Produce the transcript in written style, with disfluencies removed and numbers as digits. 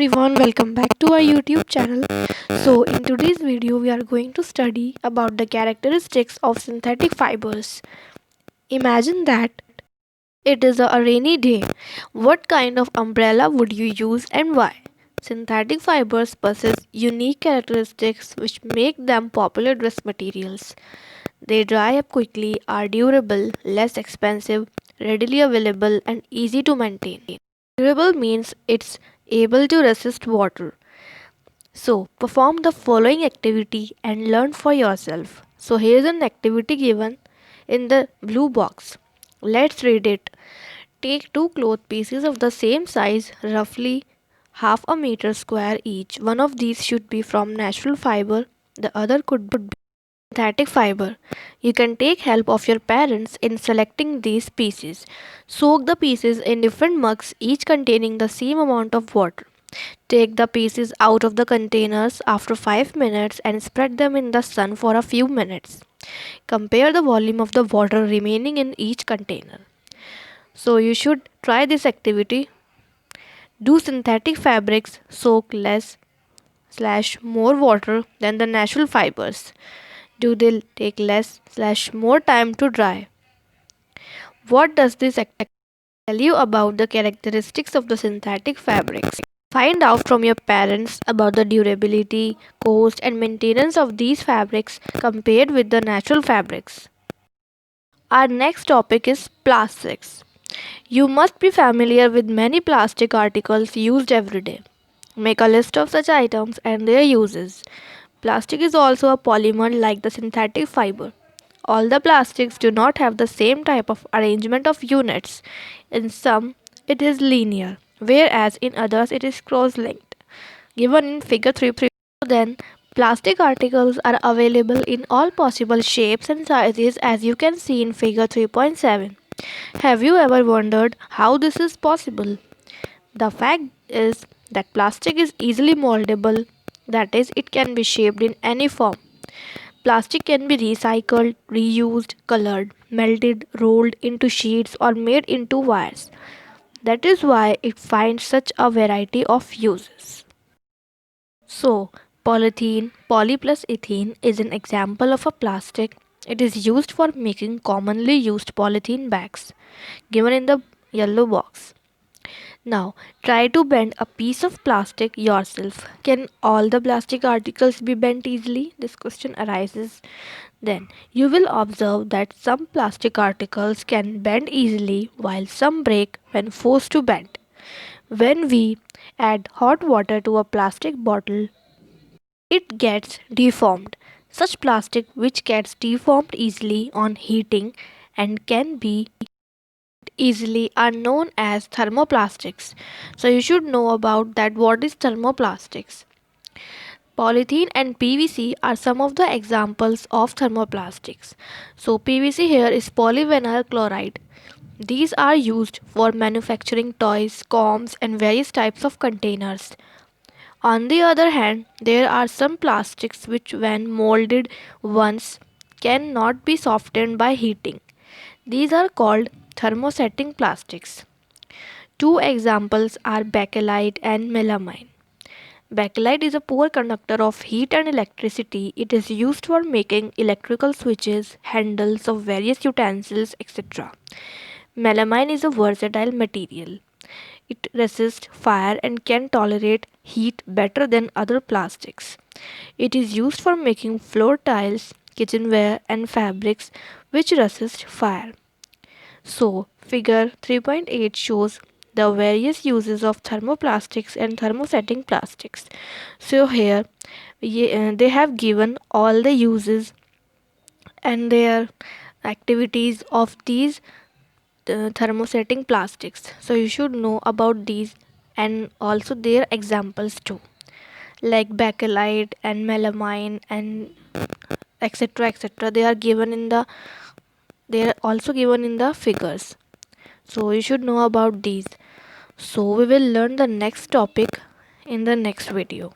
everyone, welcome back to our YouTube channel. So in today's video we are going to study about the characteristics of synthetic fibers. Imagine that it is a rainy day. What kind of umbrella would you use and why? Synthetic fibers possess unique characteristics which make them popular dress materials. They dry up quickly, are durable, less expensive, readily available and easy to maintain. Durable means it's able to resist water. So, perform the following activity and learn for yourself. So, here's an activity given in the blue box. Let's read it. Take two cloth pieces of the same size, roughly half a meter square each. One of these should be from natural fiber, the other could be synthetic fiber. You can take help of your parents in selecting these pieces. Soak the pieces in different mugs, each containing the same amount of water. Take the pieces out of the containers after 5 minutes and spread them in the sun for a few minutes. Compare the volume of the water remaining in each container. So you should try this activity. Do synthetic fabrics soak less slash more water than the natural fibers? Do they take less slash more time to dry? What does this activity tell you about the characteristics of the synthetic fabrics? Find out from your parents about the durability, cost, and maintenance of these fabrics compared with the natural fabrics. Our next topic is plastics. You must be familiar with many plastic articles used every day. Make a list of such items and their uses. Plastic is also a polymer like the synthetic fiber. All the plastics do not have the same type of arrangement of units. In some, it is linear, whereas in others, it is cross linked. Given in figure 3. Then, plastic articles are available in all possible shapes and sizes as you can see in figure 3.7. Have you ever wondered how this is possible? The fact is that plastic is easily moldable, that is, it can be shaped in any form. Plastic can be recycled, reused, colored, melted, rolled into sheets, or made into wires. That is why it finds such a variety of uses. So, polythene, poly plus ethene, is an example of a plastic. It is used for making commonly used polythene bags, given in the yellow box. Now, try to bend a piece of plastic yourself. Can all the plastic articles be bent easily? This question arises. Then, you will observe that some plastic articles can bend easily while some break when forced to bend. When we add hot water to a plastic bottle, it gets deformed. Such plastic which gets deformed easily on heating and can be easily are known as thermoplastics. So you should know about that what is thermoplastics. Polythene and PVC are some of the examples of thermoplastics. So PVC here is polyvinyl chloride. These are used for manufacturing toys, combs and various types of containers. On the other hand, there are some plastics which when molded once cannot be softened by heating. These are called thermosetting plastics. Two examples are bakelite and melamine. Bakelite is a poor conductor of heat and electricity. It is used for making electrical switches, handles of various utensils, etc. Melamine is a versatile material. It resists fire and can tolerate heat better than other plastics. It is used for making floor tiles, kitchenware, and fabrics which resist fire. So, figure 3.8 shows the various uses of thermoplastics and thermosetting plastics. So, here they have given all the uses and their activities of these thermosetting plastics. So, you should know about these and also their examples too, like bakelite and melamine and etc. etc. They are also given in the figures. So you should know about these. So we will learn the next topic in the next video.